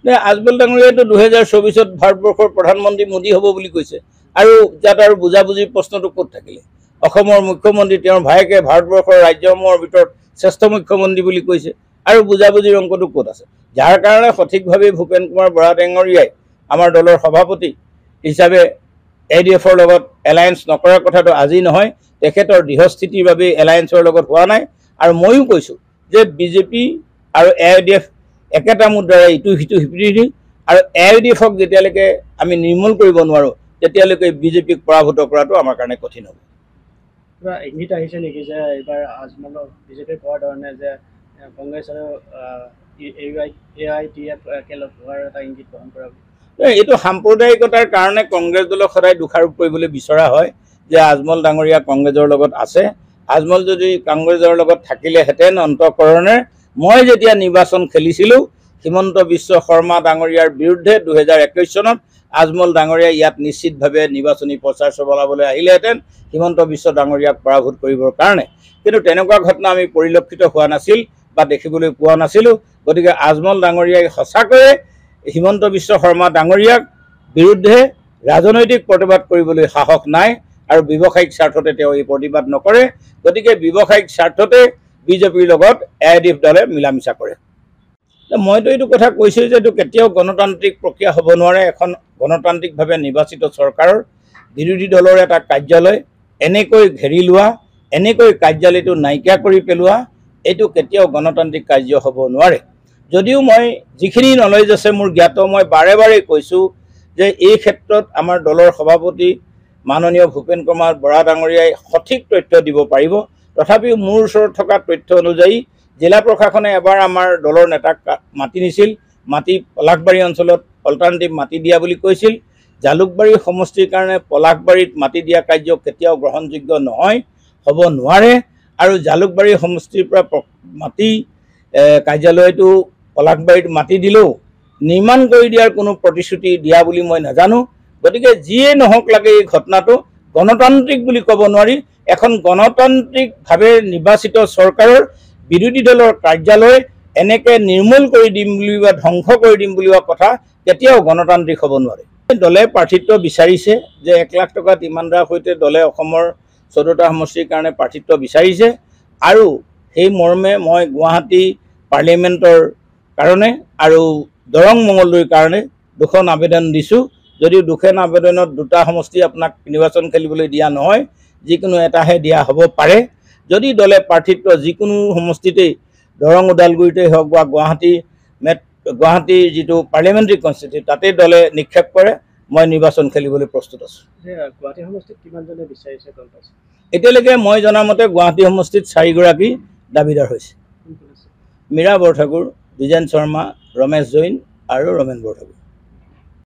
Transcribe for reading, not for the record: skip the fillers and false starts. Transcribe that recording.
আজমল ডাঙৰীয়াইতো 2024 ভাৰতবৰ্ষৰ প্ৰধানমন্ত্ৰী মোদী হ'ব বুলি কৈছে আৰু যাত আৰু বুজাবুজিৰ প্ৰশ্নটো ক'ত থাকিলে অসমৰ মুখ্যমন্ত্ৰী তেওঁৰ ভায়েকে ভাৰতবৰ্ষৰ ৰাজ্যসমূহৰ ভিতৰত শ্ৰেষ্ঠ মুখ্যমন্ত্ৰী বুলি কৈছে আৰু বুজাবুজিৰ অংকটো ক'ত আছে যাৰ কাৰণে সঠিকভাৱে ভূপেন কুমাৰ বৰা ডাঙৰীয়াই আমাৰ দলৰ সভাপতি হিচাপে এডিএফৰ লগত এলায়েন্স নকৰাৰ কথাটো আজি নহয় তেখেতৰ দৃঢ়স্থিতিৰ বাবে এলায়েন্সৰ লগত হোৱা নাই আৰু ময়ো কৈছোঁ যে বিজেপি আৰু এডিএফ একেটা মুদ্ৰাৰে ইটো সিটো বিৰোধী আৰু এডিএফক যেতিয়ালৈকে আমি নিৰ্মূল কৰিব নোৱাৰোঁ তেতিয়ালৈকে বিজেপিক পৰাভূত কৰাটো আমাৰ কাৰণে কঠিন হ'ব ইংগিত আহিছে নেকি যে এইবাৰ আজমলক বিজেপিয়ে কোৱাৰ ধৰণে যে কংগ্ৰেছ আৰু AITF একেলগ হোৱাৰ এটা ইংগিত গ্ৰহণ কৰা এইটো সাম্প্ৰদায়িকতাৰ কাৰণে কংগ্ৰেছ দলক সদায় দোষাৰোপ কৰিবলৈ বিচৰা হয় যে আজমল ডাঙৰীয়া কংগ্ৰেছৰ লগত আছে আজমল যদি কংগ্ৰেছৰ লগত থাকিলেহেঁতেন অন্তঃকৰণে মই যেতিয়া নিৰ্বাচন খেলিছিলোঁ হিমন্ত বিশ্ব শৰ্মা ডাঙৰীয়াৰ বিৰুদ্ধে 2021 চনত আজমল ডাঙৰীয়া ইয়াত নিশ্চিতভাৱে নিৰ্বাচনী প্ৰচাৰ চলাবলৈ আহিলেহেঁতেন হিমন্ত বিশ্ব ডাঙৰীয়াক পৰাভূত কৰিবৰ কাৰণে কিন্তু তেনেকুৱা ঘটনা আমি পৰিলক্ষিত হোৱা নাছিল বা দেখিবলৈ পোৱা নাছিলোঁ গতিকে আজমল ডাঙৰীয়াই সঁচাকৈয়ে হিমন্ত বিশ্ব শৰ্মা ডাঙৰীয়াক বিৰুদ্ধে ৰাজনৈতিক প্ৰতিবাদ কৰিবলৈ সাহস নাই আৰু ব্যৱসায়িক স্বাৰ্থতে তেওঁ এই প্ৰতিবাদ নকৰে গতিকে ব্যৱসায়িক স্বাৰ্থতে বিজেপিৰ লগত এডিএফ দলে মিলামিছা কৰে মইতো এইটো কথা কৈছোঁ যে এইটো কেতিয়াও গণতান্ত্ৰিক প্ৰক্ৰিয়া হ'ব নোৱাৰে এখন গণতান্ত্ৰিকভাৱে নিৰ্বাচিত চৰকাৰৰ বিৰোধী দলৰ এটা কাৰ্যালয় এনেকৈ ঘেৰি লোৱা এনেকৈ কাৰ্যালয়টো নাইকিয়া কৰি পেলোৱা এইটো কেতিয়াও গণতান্ত্ৰিক কাৰ্য হ'ব নোৱাৰে যদিও মই যিখিনি নলেজ আছে মোৰ জ্ঞাত মই বাৰে বাৰে কৈছোঁ যে এই ক্ষেত্ৰত আমাৰ দলৰ সভাপতি মাননীয় ভূপেন কুমাৰ বৰা ডাঙৰীয়াই সঠিক তথ্য দিব পাৰিব তথাপিও মোৰ ওচৰত থকা তথ্য অনুযায়ী জিলা প্ৰশাসনে এবাৰ আমাৰ দলৰ নেতাক মাতি নিছিল মাটি পলাশবাৰী অঞ্চলত অল্টাৰনেটিভ মাটি দিয়া বুলি কৈছিল জালুকবাৰী সমষ্টিৰ কাৰণে পলাশবাৰীত মাটি দিয়া কাৰ্য কেতিয়াও গ্ৰহণযোগ্য নহয় হ'ব নোৱাৰে আৰু জালুকবাৰী সমষ্টিৰ পৰা মাটি কাৰ্যালয়টো পলাশবাৰীত মাটি দিলেও নিৰ্মাণ কৰি দিয়াৰ কোনো প্ৰতিশ্ৰুতি দিয়া বুলি মই নাজানো গতিকে যিয়ে নহওক লাগে এই ঘটনাটো গণতান্ত্ৰিক বুলি ক'ব নোৱাৰি এখন গণতান্ত্ৰিকভাৱে নিৰ্বাচিত চৰকাৰৰ বিৰোধী দলৰ কাৰ্যালয় এনেকৈ নিৰ্মূল কৰি দিম বুলি বা ধ্বংস কৰি দিম বুলি কথা কেতিয়াও গণতান্ত্ৰিক হ'ব নোৱাৰে দলে প্ৰাৰ্থিত্ব বিচাৰিছে যে 1 লাখ টকা ইমানদাৰ সৈতে দলে অসমৰ 14টা সমষ্টিৰ কাৰণে প্ৰাৰ্থিত্ব বিচাৰিছে আৰু সেই মৰ্মে মই গুৱাহাটী পাৰ্লিমেণ্টৰ কাৰণে আৰু দৰং মঙলদৈৰ কাৰণে দুখন আবেদন দিছোঁ যদিও দুখন আবেদনত 2টা সমষ্টি আপোনাক নিৰ্বাচন খেলিবলৈ দিয়া নহয় যিকোনো এটাহে দিয়া হ'ব পাৰে যদি দলে প্ৰাৰ্থিত্ব যিকোনো সমষ্টিতেই দৰং ওদালগুৰিতেই হওক বা গুৱাহাটীৰ যিটো পাৰ্লিমেণ্টাৰী কনষ্টিটিউট তাতে দলে নিক্ষেপ কৰে মই নিৰ্বাচন খেলিবলৈ প্ৰস্তুত আছোঁ গুৱাহাটী সমষ্টিত কিমানজনে বিচাৰিছে গম পাইছে এতিয়ালৈকে মই জনামতে গুৱাহাটী সমষ্টিত 4গৰাকী দাবীদাৰ হৈছে মীৰা বৰঠাকুৰ বিজেন শৰ্মা ৰমেশ জৈন আৰু ৰমেন বৰঠাকুৰ